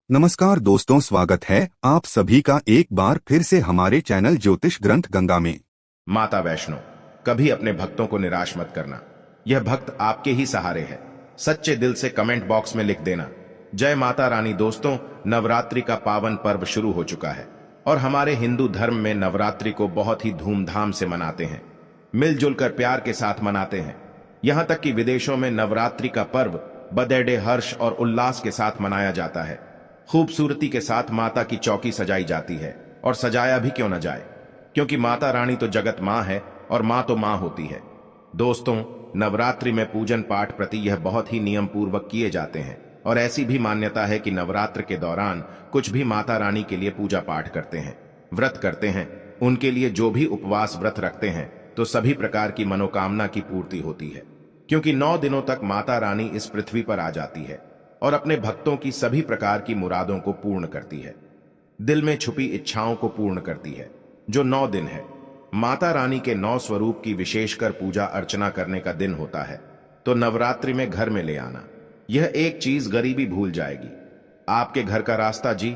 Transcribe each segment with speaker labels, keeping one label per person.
Speaker 1: नमस्कार दोस्तों, स्वागत है आप सभी का एक बार फिर से हमारे चैनल ज्योतिष ग्रंथ गंगा में।
Speaker 2: माता वैष्णो, कभी अपने भक्तों को निराश मत करना। यह भक्त आपके ही सहारे है। सच्चे दिल से कमेंट बॉक्स में लिख देना, जय माता रानी। दोस्तों, नवरात्रि का पावन पर्व शुरू हो चुका है और हमारे हिंदू धर्म में नवरात्रि को बहुत ही धूमधाम से मनाते हैं। मिलजुल कर प्यार के साथ मनाते हैं। यहां तक कि विदेशों में नवरात्रि का पर्व बड़े हर्ष और उल्लास के साथ मनाया जाता है। खूबसूरती के साथ माता की चौकी सजाई जाती है, और सजाया भी क्यों न जाए, क्योंकि माता रानी तो जगत मां है और मां तो मां होती है। दोस्तों, नवरात्रि में पूजन पाठ प्रति यह बहुत ही नियम पूर्वक किए जाते हैं, और ऐसी भी मान्यता है कि नवरात्र के दौरान कुछ भी माता रानी के लिए पूजा पाठ करते हैं, व्रत करते हैं, उनके लिए जो भी उपवास व्रत रखते हैं, तो सभी प्रकार की मनोकामना की पूर्ति होती है। क्योंकि 9 दिनों तक माता रानी इस पृथ्वी पर आ जाती है और अपने भक्तों की सभी प्रकार की मुरादों को पूर्ण करती है, दिल में छुपी इच्छाओं को पूर्ण करती है। जो 9 दिन है, माता रानी के 9 स्वरूप की विशेषकर पूजा अर्चना करने का दिन होता है। तो नवरात्रि में घर में ले आना, यह एक चीज गरीबी भूल जाएगी आपके घर का रास्ता। जी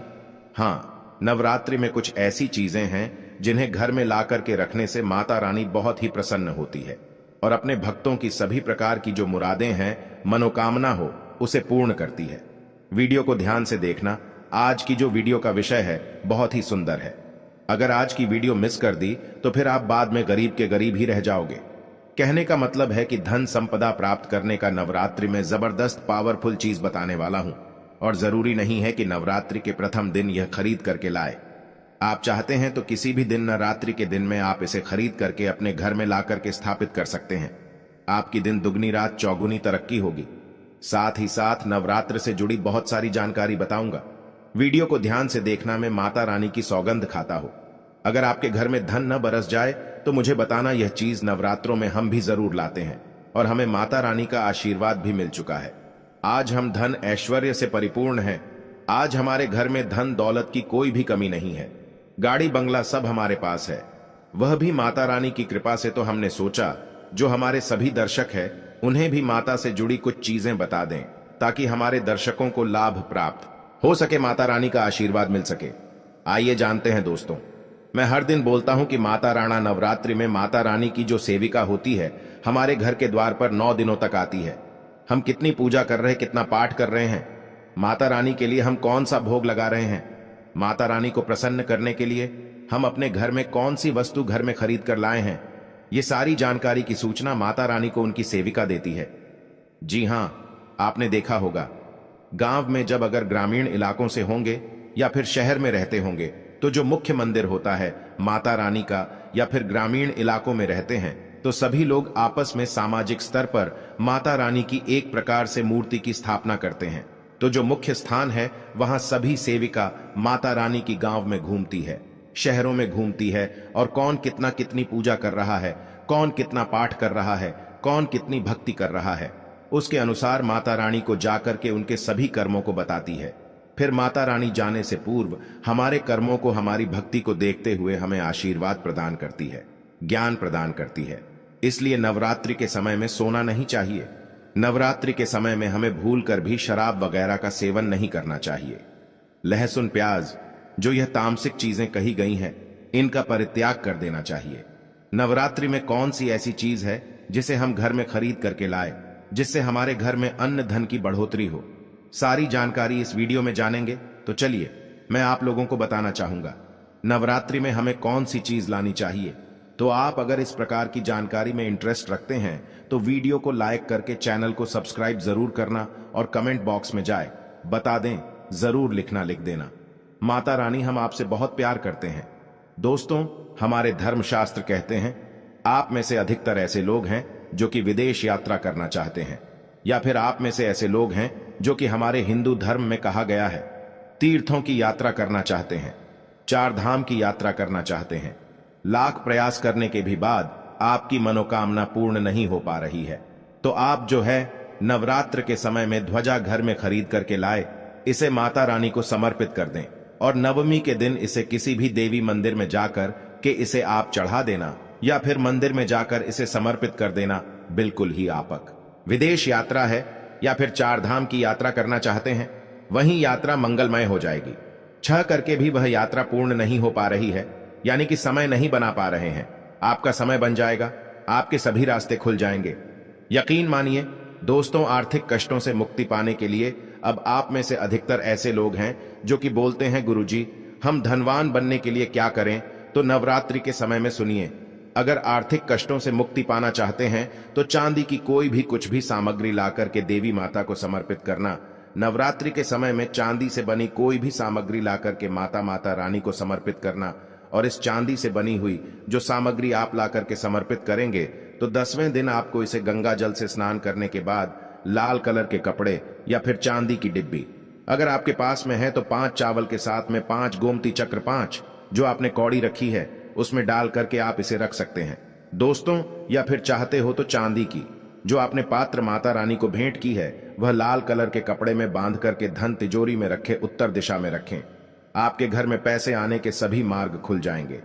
Speaker 2: हाँ, नवरात्रि में कुछ ऐसी चीजें हैं जिन्हें घर में ला करके रखने से माता रानी बहुत ही प्रसन्न होती है और अपने भक्तों की सभी प्रकार की जो मुरादें हैं, मनोकामना हो, उसे पूर्ण करती है। वीडियो को ध्यान से देखना। आज की जो वीडियो का विषय है बहुत ही सुंदर है। अगर आज की वीडियो मिस कर दी तो फिर आप बाद में गरीब के गरीब ही रह जाओगे। कहने का मतलब है कि धन संपदा प्राप्त करने का नवरात्रि में जबरदस्त पावरफुल चीज बताने वाला हूं, और जरूरी नहीं है कि नवरात्रि के प्रथम दिन यह खरीद करके लाए। आप चाहते हैं तो किसी भी दिन नवरात्रि के दिन में आप इसे खरीद करके अपने घर में ला करके स्थापित कर सकते हैं। आपकी दिन दुगनी रात चौगुनी तरक्की होगी। साथ ही साथ नवरात्र से जुड़ी बहुत सारी जानकारी बताऊंगा। वीडियो को ध्यान से देखना। मैं माता रानी की सौगंध खाता हूं। अगर आपके घर में धन न बरस जाए तो मुझे बताना। यह चीज नवरात्रों में हम भी जरूर लाते हैं और हमें माता रानी का आशीर्वाद भी मिल चुका है। आज हम धन ऐश्वर्य से परिपूर्ण हैं। आज हमारे घर में धन दौलत की कोई भी कमी नहीं है। गाड़ी बंगला सब हमारे पास है, वह भी माता रानी की कृपा से। तो हमने सोचा जो हमारे सभी दर्शक हैं उन्हें भी माता से जुड़ी कुछ चीजें बता दें, ताकि हमारे दर्शकों को लाभ प्राप्त हो सके, माता रानी का आशीर्वाद मिल सके। आइए जानते हैं दोस्तों। मैं हर दिन बोलता हूं कि माता राणा नवरात्रि में माता रानी की जो सेविका होती है हमारे घर के द्वार पर 9 दिनों तक आती है। हम कितनी पूजा कर रहे हैं, कितना पाठ कर रहे हैं, माता रानी के लिए हम कौन सा भोग लगा रहे हैं, माता रानी को प्रसन्न करने के लिए हम अपने घर में कौन सी वस्तु घर में खरीद कर लाए हैं, ये सारी जानकारी की सूचना माता रानी को उनकी सेविका देती है। जी हां, आपने देखा होगा गांव में जब अगर ग्रामीण इलाकों से होंगे या फिर शहर में रहते होंगे तो जो मुख्य मंदिर होता है माता रानी का, या फिर ग्रामीण इलाकों में रहते हैं तो सभी लोग आपस में सामाजिक स्तर पर माता रानी की एक प्रकार से मूर्ति की स्थापना करते हैं। तो जो मुख्य स्थान है वहां सभी सेविका माता रानी की गांव में घूमती है, शहरों में घूमती है, और कौन कितना कितनी पूजा कर रहा है, कौन कितना पाठ कर रहा है, कौन कितनी भक्ति कर रहा है, उसके अनुसार माता रानी को जाकर के उनके सभी कर्मों को बताती है। फिर माता रानी जाने से पूर्व हमारे कर्मों को, हमारी भक्ति को देखते हुए हमें आशीर्वाद प्रदान करती है, ज्ञान प्रदान करती है। इसलिए नवरात्रि के समय में सोना नहीं चाहिए। नवरात्रि के समय में हमें भूल कर भी शराब वगैरह का सेवन नहीं करना चाहिए। लहसुन प्याज, जो यह तामसिक चीजें कही गई हैं, इनका परित्याग कर देना चाहिए। नवरात्रि में कौन सी ऐसी चीज है जिसे हम घर में खरीद करके लाए, जिससे हमारे घर में अन्न धन की बढ़ोतरी हो, सारी जानकारी इस वीडियो में जानेंगे। तो चलिए मैं आप लोगों को बताना चाहूंगा नवरात्रि में हमें कौन सी चीज लानी चाहिए। तो आप अगर इस प्रकार की जानकारी में इंटरेस्ट रखते हैं तो वीडियो को लाइक करके चैनल को सब्सक्राइब जरूर करना, और कमेंट बॉक्स में जाए बता दें, जरूर लिखना, लिख देना। माता रानी, हम आपसे बहुत प्यार करते हैं। दोस्तों, हमारे धर्मशास्त्र कहते हैं आप में से अधिकतर ऐसे लोग हैं जो कि विदेश यात्रा करना चाहते हैं, या फिर आप में से ऐसे लोग हैं जो कि हमारे हिंदू धर्म में कहा गया है तीर्थों की यात्रा करना चाहते हैं, 4 धाम की यात्रा करना चाहते हैं। लाख प्रयास करने के भी बाद आपकी मनोकामना पूर्ण नहीं हो पा रही है, तो आप जो है नवरात्र के समय में ध्वजा घर में खरीद करके लाए, इसे माता रानी को समर्पित कर दें, और नवमी के दिन इसे किसी भी देवी मंदिर में जाकर के इसे आप चढ़ा देना, या फिर मंदिर में जाकर इसे समर्पित कर देना। बिल्कुल ही आपक विदेश यात्रा है या फिर 4 धाम की यात्रा करना चाहते हैं, वहीं यात्रा मंगलमय हो जाएगी। 6 करके भी वह यात्रा पूर्ण नहीं हो पा रही है, यानी कि समय नहीं बना पा रहे हैं, आपका समय बन जाएगा, आपके सभी रास्ते खुल जाएंगे। यकीन मानिए दोस्तों, आर्थिक कष्टों से मुक्ति पाने के लिए अब आप में से अधिकतर ऐसे लोग हैं जो कि बोलते हैं गुरुजी हम धनवान बनने के लिए क्या करें, तो नवरात्रि के समय में सुनिए। अगर आर्थिक कष्टों से मुक्ति पाना चाहते हैं तो चांदी की कोई भी कुछ भी सामग्री लाकर के देवी माता को समर्पित करना। नवरात्रि के समय में चांदी से बनी कोई भी सामग्री लाकर के माता रानी को समर्पित करना, और इस चांदी से बनी हुई जो सामग्री आप लाकर के समर्पित करेंगे तो 10वें दिन आपको इसे गंगा जल से स्नान करने के बाद लाल कलर के कपड़े या फिर चांदी की डिब्बी, अगर आपके पास में है तो 5 चावल के साथ में 5 गोमती चक्र 5 जो आपने कौड़ी रखी है उसमें डाल करके आप इसे रख सकते हैं दोस्तों। या फिर चाहते हो तो चांदी की जो आपने पात्र माता रानी को भेंट की है वह लाल कलर के कपड़े में बांध करके धन तिजोरी में रखे, उत्तर दिशा में रखें। आपके घर में पैसे आने के सभी मार्ग खुल जाएंगे।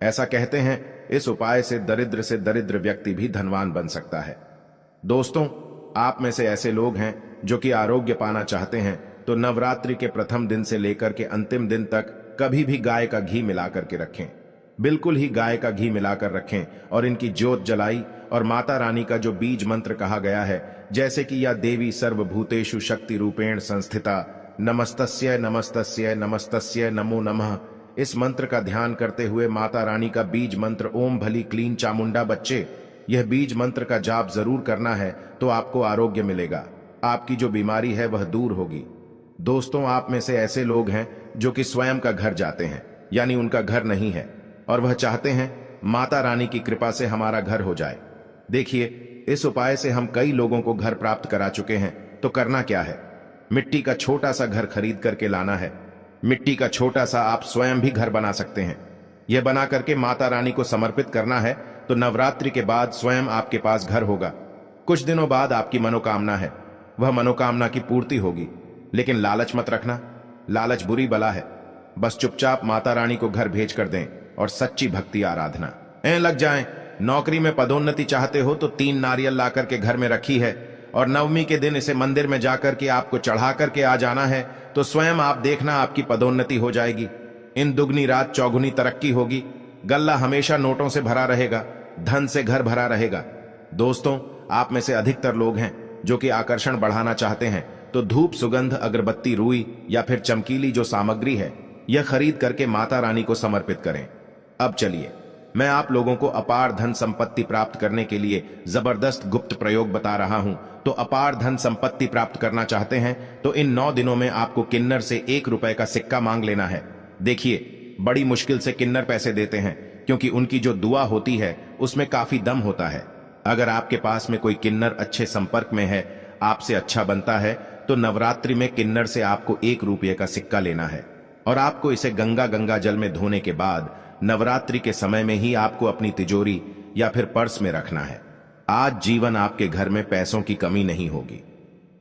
Speaker 2: ऐसा कहते हैं इस उपाय से दरिद्र व्यक्ति भी धनवान बन सकता है। दोस्तों, आप में से ऐसे लोग हैं जो कि आरोग्य पाना चाहते हैं तो नवरात्रि के प्रथम दिन से लेकर के अंतिम दिन तक कभी भी गाय का घी मिलाकर के रखें, बिल्कुल ही गाय का घी मिलाकर रखें और इनकी ज्योत जलाई और माता रानी का जो बीज मंत्र कहा गया है, जैसे कि या देवी सर्वभूतेषु शक्ति रूपेण संस्थिता नमस्तस्य नमस्तस्य नमस्तस्य नमो नमः, इस मंत्र का ध्यान करते हुए माता रानी का बीज मंत्र ओम भली क्लीन चामुंडा बच्चे, यह बीज मंत्र का जाप जरूर करना है तो आपको आरोग्य मिलेगा, आपकी जो बीमारी है वह दूर होगी। दोस्तों, आप में से ऐसे लोग हैं जो कि स्वयं का घर जाते हैं, यानी उनका घर नहीं है और वह चाहते हैं माता रानी की कृपा से हमारा घर हो जाए। देखिए, इस उपाय से हम कई लोगों को घर प्राप्त करा चुके हैं। तो करना क्या है, मिट्टी का छोटा सा घर खरीद करके लाना है। मिट्टी का छोटा सा आप स्वयं भी घर बना सकते हैं। यह बना करके माता रानी को समर्पित करना है तो नवरात्रि के बाद स्वयं आपके पास घर होगा। कुछ दिनों बाद आपकी मनोकामना है वह मनोकामना की पूर्ति होगी। लेकिन लालच मत रखना, लालच बुरी बला है। बस चुपचाप माता रानी को घर भेज कर दें और सच्ची भक्ति आराधना लग जाएं। नौकरी में पदोन्नति चाहते हो तो 3 नारियल ला करके घर में रखी है और नवमी के दिन इसे मंदिर में जाकर के आपको चढ़ा करके आ जाना है तो स्वयं आप देखना आपकी पदोन्नति हो जाएगी। इन दुगनी रात चौगुनी तरक्की होगी। गल्ला हमेशा नोटों से भरा रहेगा, धन से घर भरा रहेगा। दोस्तों, आप में से अधिकतर लोग हैं जो कि आकर्षण बढ़ाना चाहते हैं तो धूप, सुगंध, अगरबत्ती, रुई या फिर चमकीली जो सामग्री है यह खरीद करके माता रानी को समर्पित करें। अब चलिए मैं आप लोगों को अपार धन संपत्ति प्राप्त करने के लिए जबरदस्त गुप्त प्रयोग बता रहा हूं। तो अपार धन संपत्ति प्राप्त करना चाहते हैं तो इन 9 दिनों में आपको किन्नर से 1 रुपए का सिक्का मांग लेना है। देखिए, बड़ी मुश्किल से किन्नर पैसे देते हैं क्योंकि उनकी जो दुआ होती है उसमें काफी दम होता है। अगर आपके पास में कोई किन्नर अच्छे संपर्क में है, आपसे अच्छा बनता है, तो नवरात्रि में किन्नर से आपको 1 रुपये का सिक्का लेना है और आपको इसे गंगा जल में धोने के बाद नवरात्रि के समय में ही आपको अपनी तिजोरी या फिर पर्स में रखना है। आज जीवन आपके घर में पैसों की कमी नहीं होगी।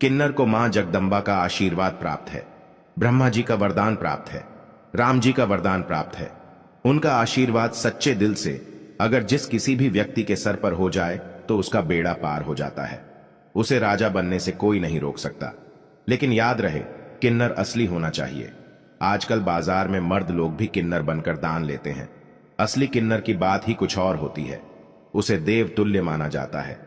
Speaker 2: किन्नर को मां जगदंबा का आशीर्वाद प्राप्त है, ब्रह्मा जी का वरदान प्राप्त है, राम जी का वरदान प्राप्त है। उनका आशीर्वाद सच्चे दिल से अगर जिस किसी भी व्यक्ति के सर पर हो जाए तो उसका बेड़ा पार हो जाता है। उसे राजा बनने से कोई नहीं रोक सकता। लेकिन याद रहे, किन्नर असली होना चाहिए। आजकल बाजार में मर्द लोग भी किन्नर बनकर दान लेते हैं। असली किन्नर की बात ही कुछ और होती है। उसे देव तुल्य माना जाता है,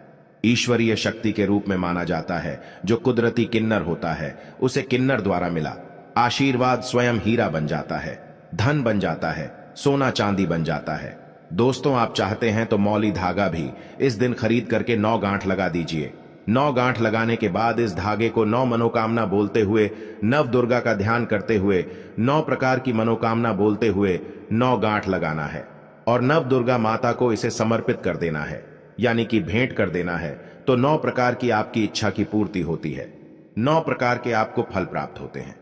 Speaker 2: ईश्वरीय शक्ति के रूप में माना जाता है। जो कुदरती किन्नर होता है उसे किन्नर द्वारा मिला आशीर्वाद स्वयं हीरा बन जाता है, धन बन जाता है, सोना चांदी बन जाता है। दोस्तों, आप चाहते हैं तो मौली धागा भी इस दिन खरीद करके 9 गांठ लगा दीजिए। 9 गांठ लगाने के बाद इस धागे को 9 मनोकामना बोलते हुए, नव दुर्गा का ध्यान करते हुए, 9 प्रकार की मनोकामना बोलते हुए 9 गांठ लगाना है और नव दुर्गा माता को इसे समर्पित कर देना है, यानी कि भेंट कर देना है। तो 9 प्रकार की आपकी इच्छा की पूर्ति होती है, 9 प्रकार के आपको फल प्राप्त होते हैं।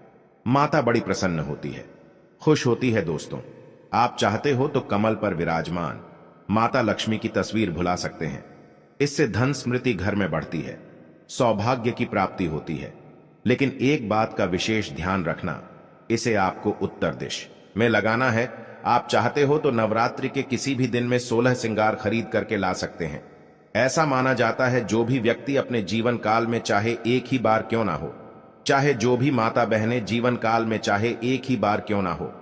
Speaker 2: माता बड़ी प्रसन्न होती है, खुश होती है। दोस्तों, आप चाहते हो तो कमल पर विराजमान माता लक्ष्मी की तस्वीर भुला सकते हैं। इससे धन स्मृति घर में बढ़ती है, सौभाग्य की प्राप्ति होती है। लेकिन एक बात का विशेष ध्यान रखना, इसे आपको उत्तर दिश में लगाना है। आप चाहते हो तो नवरात्रि के किसी भी दिन में 16 श्रृंगार खरीद करके ला सकते हैं। ऐसा माना जाता है जो भी व्यक्ति अपने जीवन काल में चाहे एक ही बार क्यों ना हो, चाहे जो भी माता बहनें जीवन काल में चाहे एक ही बार क्यों ना हो।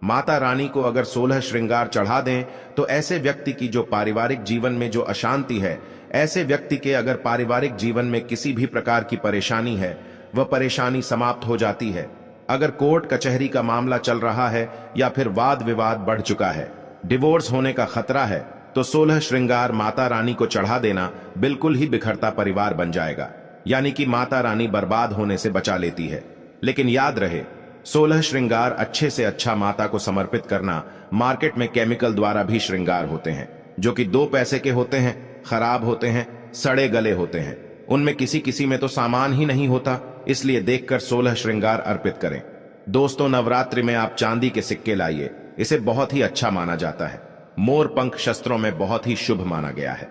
Speaker 2: माता रानी को अगर 16 श्रृंगार चढ़ा दें तो ऐसे व्यक्ति की जो पारिवारिक जीवन में जो अशांति है, ऐसे व्यक्ति के अगर पारिवारिक जीवन में किसी भी प्रकार की परेशानी है, वह परेशानी समाप्त हो जाती है। अगर कोर्ट कचहरी का मामला चल रहा है या फिर वाद विवाद बढ़ चुका है, डिवोर्स होने का खतरा है, तो 16 श्रृंगार माता रानी को चढ़ा देना बिल्कुल ही बिखरता परिवार बन जाएगा। यानी कि माता रानी बर्बाद होने से बचा लेती है। लेकिन याद रहे, 16 श्रृंगार अच्छे से अच्छा माता को समर्पित करना। मार्केट में केमिकल द्वारा भी श्रृंगार होते हैं जो कि 2 पैसे के होते हैं, खराब होते हैं, सड़े गले होते हैं। उनमें किसी किसी में तो सामान ही नहीं होता, इसलिए देखकर 16 श्रृंगार अर्पित करें। दोस्तों, नवरात्रि में आप चांदी के सिक्के लाइए, इसे बहुत ही अच्छा माना जाता है। मोर पंख शस्त्रों में बहुत ही शुभ माना गया है।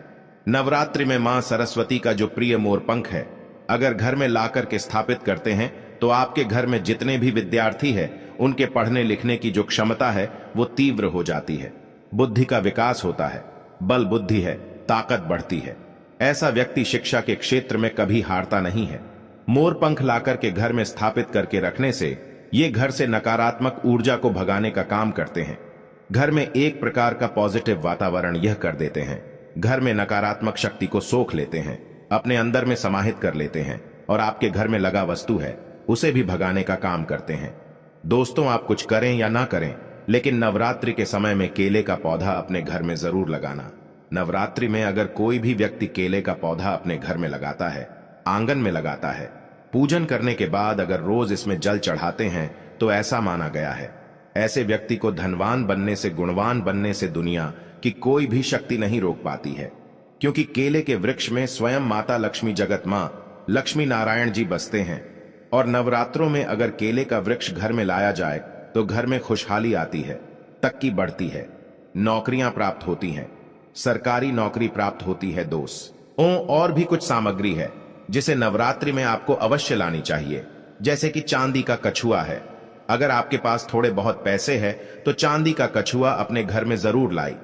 Speaker 2: नवरात्रि में मां सरस्वती का जो प्रिय मोर पंख है, अगर घर में लाकर के स्थापित करते हैं तो आपके घर में जितने भी विद्यार्थी हैं, उनके पढ़ने लिखने की जो क्षमता है वो तीव्र हो जाती है। बुद्धि का विकास होता है, बल बुद्धि है, ताकत बढ़ती है। ऐसा व्यक्ति शिक्षा के क्षेत्र में कभी हारता नहीं है। मोर पंख लाकर के घर में स्थापित करके रखने से ये घर से नकारात्मक ऊर्जा को भगाने का काम करते हैं। घर में एक प्रकार का पॉजिटिव वातावरण यह कर देते हैं। घर में नकारात्मक शक्ति को सोख लेते हैं, अपने अंदर में समाहित कर लेते हैं और आपके घर में लगा वस्तु है उसे भी भगाने का काम करते हैं। दोस्तों, आप कुछ करें या ना करें, लेकिन नवरात्रि के समय में केले का पौधा अपने घर में जरूर लगाना। नवरात्रि में अगर कोई भी व्यक्ति केले का पौधा अपने घर में लगाता है, आंगन में लगाता है, पूजन करने के बाद अगर रोज इसमें जल चढ़ाते हैं, तो ऐसा माना गया है ऐसे व्यक्ति को धनवान बनने से, गुणवान बनने से दुनिया की कोई भी शक्ति नहीं रोक पाती है। क्योंकि केले के वृक्ष में स्वयं माता लक्ष्मी, जगत मां लक्ष्मी नारायण जी बसते हैं। और नवरात्रों में अगर केले का वृक्ष घर में लाया जाए तो घर में खुशहाली आती है, तरक्की बढ़ती है, नौकरियां प्राप्त होती हैं, सरकारी नौकरी प्राप्त होती है। दोस्तों, और भी कुछ सामग्री है जिसे नवरात्रि में आपको अवश्य लानी चाहिए, जैसे कि चांदी का कछुआ है। अगर आपके पास थोड़े बहुत पैसे हैं तो चांदी का कछुआ अपने घर में जरूर लाई।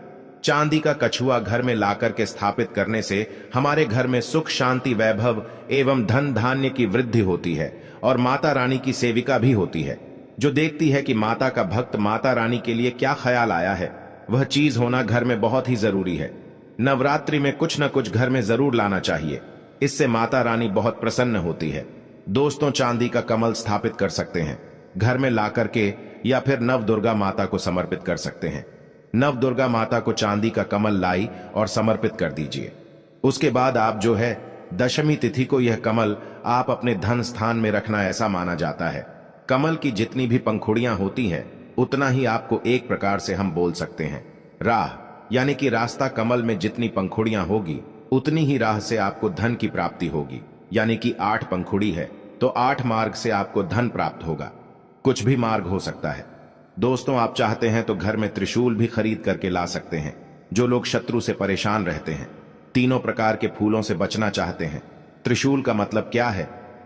Speaker 2: चांदी का कछुआ घर में लाकर के स्थापित करने से हमारे घर में सुख, शांति, वैभव एवं धन धान्य की वृद्धि होती है और माता रानी की सेविका भी होती है, जो देखती है कि माता का भक्त माता रानी के लिए क्या ख्याल आया है। वह चीज होना घर में बहुत ही जरूरी है। नवरात्रि में कुछ न कुछ घर में जरूर लाना चाहिए, इससे माता रानी बहुत प्रसन्न होती है। दोस्तों, चांदी का कमल स्थापित कर सकते हैं घर में ला करके, या फिर नव दुर्गा माता को समर्पित कर सकते हैं। नव दुर्गा माता को चांदी का कमल लाई और समर्पित कर दीजिए। उसके बाद आप जो है दशमी तिथि को यह कमल आप अपने धन स्थान में रखना, ऐसा माना जाता है। कमल की जितनी भी पंखुड़ियां होती हैं, उतना ही आपको एक प्रकार से हम बोल सकते हैं राह, यानी कि रास्ता। कमल में जितनी पंखुड़ियां होगी उतनी ही राह से आपको धन की प्राप्ति होगी। यानी कि 8 पंखुड़ी है तो 8 मार्ग से आपको धन प्राप्त होगा। कुछ भी मार्ग हो सकता है। दोस्तों, आप चाहते हैं तो घर में त्रिशूल भी खरीद करके ला सकते हैं। जो लोग शत्रु से परेशान रहते हैं, 3 प्रकार के फूलों से बचना चाहते हैं। त्रिशूल का मतलब क्या है?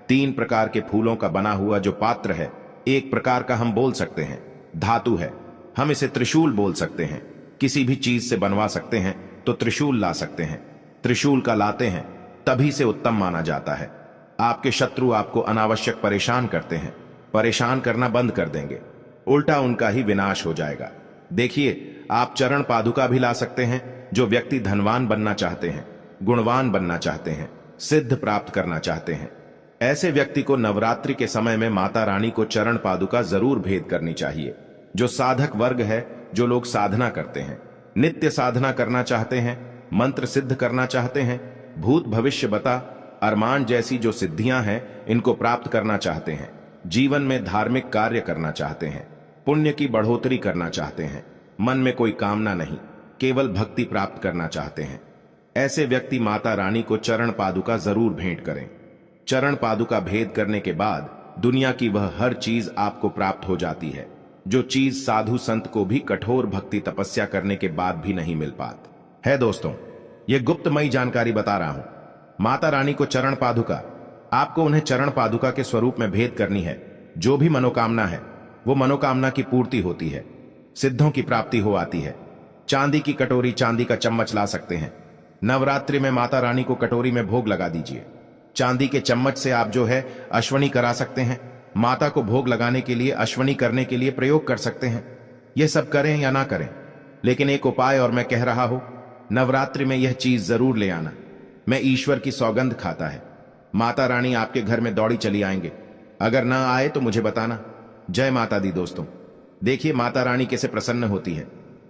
Speaker 2: 3 प्रकार के फूलों का बना हुआ जो पात्र है, एक प्रकार का हम बोल सकते हैं धातु है, हम इसे त्रिशूल बोल सकते हैं। किसी भी चीज से बनवा सकते हैं तो त्रिशूल ला सकते हैं। त्रिशूल का लाते हैं तभी से उत्तम माना जाता है। आपके शत्रु आपको अनावश्यक परेशान करते हैं, परेशान करना बंद कर देंगे, उल्टा उनका ही विनाश हो जाएगा। देखिए, आप चरण पादुका भी ला सकते हैं। जो व्यक्ति धनवान बनना चाहते हैं, गुणवान बनना चाहते हैं, सिद्ध प्राप्त करना चाहते हैं, ऐसे व्यक्ति को नवरात्रि के समय में माता रानी को चरण पादुका जरूर भेंट करनी चाहिए। जो साधक वर्ग है, जो लोग साधना करते हैं, नित्य साधना करना चाहते हैं, मंत्र सिद्ध करना चाहते हैं, भूत भविष्य बता अरमान जैसी जो सिद्धियां हैं, इनको प्राप्त करना चाहते हैं, जीवन में धार्मिक कार्य करना चाहते हैं, पुण्य की बढ़ोतरी करना चाहते हैं, मन में कोई कामना नहीं, केवल भक्ति प्राप्त करना चाहते हैं, ऐसे व्यक्ति माता रानी को चरण पादुका जरूर भेंट करें। चरण पादुका भेद करने के बाद दुनिया की वह हर चीज आपको प्राप्त हो जाती है, जो चीज साधु संत को भी कठोर भक्ति तपस्या करने के बाद भी नहीं मिल पाती है। दोस्तों, यह गुप्तमयी जानकारी बता रहा हूं। माता रानी को चरण पादुका, आपको उन्हें चरण पादुका के स्वरूप में भेद करनी है। जो भी मनोकामना है, वो मनोकामना की पूर्ति होती है, सिद्धों की प्राप्ति हो आती है। चांदी की कटोरी, चांदी का चम्मच ला सकते हैं। नवरात्रि में माता रानी को कटोरी में भोग लगा दीजिए। चांदी के चम्मच से आप जो है अश्वनी करा सकते हैं। माता को भोग लगाने के लिए अश्वनी करने के लिए प्रयोग कर सकते हैं। यह सब करें या ना करें, लेकिन एक उपाय और मैं कह रहा हूं, नवरात्रि में यह चीज जरूर ले आना। मैं ईश्वर की सौगंध खाता है, माता रानी आपके घर में दौड़ी चली आएंगे। अगर ना आए तो मुझे बताना। जय माता दी दोस्तों। देखिए माता रानी कैसे प्रसन्न होती है।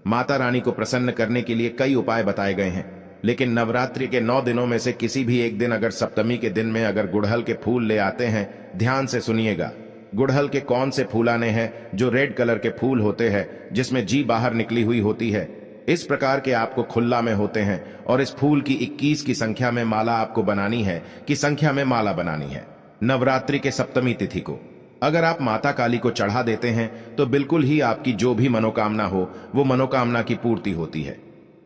Speaker 2: माता रानी को प्रसन्न करने के लिए कई उपाय बताए गए हैं, लेकिन नवरात्रि के 9 दिनों में से किसी भी एक दिन अगर सप्तमी के दिन में अगर गुड़हल के फूल ले आते हैं, ध्यान से सुनिएगा। गुड़हल के कौन से फूल आने हैं? जो रेड कलर के फूल होते हैं, जिसमें जी बाहर निकली हुई होती है, इस प्रकार के आपको खुल्ला में होते हैं। और इस फूल की 21 की संख्या में माला आपको बनानी है, कि संख्या में माला बनानी है नवरात्रि के सप्तमी तिथि को। अगर आप माता काली को चढ़ा देते हैं तो बिल्कुल ही आपकी जो भी मनोकामना हो वो मनोकामना की पूर्ति होती है।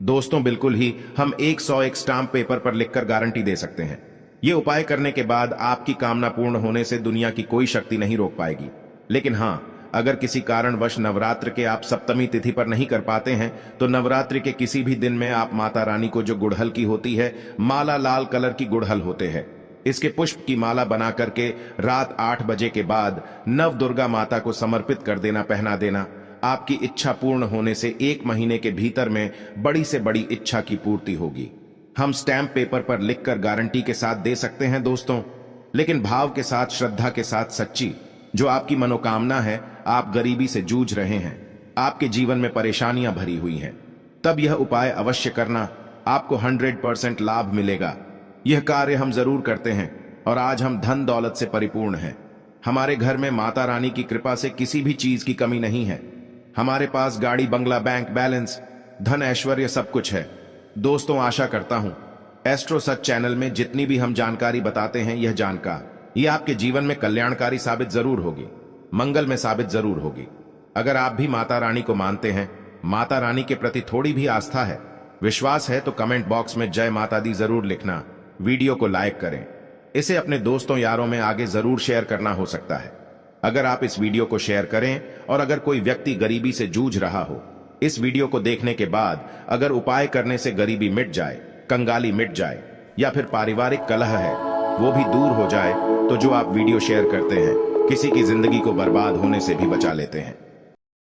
Speaker 2: दोस्तों बिल्कुल ही हम 101 स्टाम्प पेपर पर लिखकर गारंटी दे सकते हैं। ये उपाय करने के बाद आपकी कामना पूर्ण होने से दुनिया की कोई शक्ति नहीं रोक पाएगी। लेकिन हां, अगर किसी कारणवश नवरात्र के आप सप्तमी तिथि पर नहीं कर पाते हैं तो नवरात्रि के किसी भी दिन में आप माता रानी को जो गुड़हल की होती है माला, लाल कलर की गुड़हल होते हैं, इसके पुष्प की माला बना करके रात 8 बजे के बाद नव दुर्गा माता को समर्पित कर देना, पहना देना। आपकी इच्छा पूर्ण होने से 1 महीने के भीतर में बड़ी से बड़ी इच्छा की पूर्ति होगी। हम स्टैंप पेपर पर लिखकर गारंटी के साथ दे सकते हैं दोस्तों, लेकिन भाव के साथ, श्रद्धा के साथ, सच्ची जो आपकी मनोकामना है, आप गरीबी से जूझ रहे हैं, आपके जीवन में परेशानियां भरी हुई हैं, तब यह उपाय अवश्य करना, आपको 100% लाभ मिलेगा। यह कार्य हम जरूर करते हैं और आज हम धन दौलत से परिपूर्ण हैं। हमारे घर में माता रानी की कृपा से किसी भी चीज की कमी नहीं है। हमारे पास गाड़ी, बंगला, बैंक बैलेंस, धन, ऐश्वर्य सब कुछ है। दोस्तों आशा करता हूं एस्ट्रो सच चैनल में जितनी भी हम जानकारी बताते हैं, यह जानकारी ये आपके जीवन में कल्याणकारी साबित जरूर होगी, मंगल में साबित जरूर होगी। अगर आप भी माता रानी को मानते हैं, माता रानी के प्रति थोड़ी भी आस्था है, विश्वास है, तो कमेंट बॉक्स में जय माता दी जरूर लिखना। वीडियो को लाइक करें, इसे अपने दोस्तों यारों में आगे जरूर शेयर करना हो सकता है। अगर आप इस वीडियो को शेयर करें और अगर कोई व्यक्ति गरीबी से जूझ रहा हो, इस वीडियो को देखने के बाद अगर उपाय करने से गरीबी मिट जाए, कंगाली मिट जाए, या फिर पारिवारिक कलह है वो भी दूर हो जाए, तो जो आप वीडियो शेयर करते हैं किसी की जिंदगी को बर्बाद होने से भी बचा लेते हैं।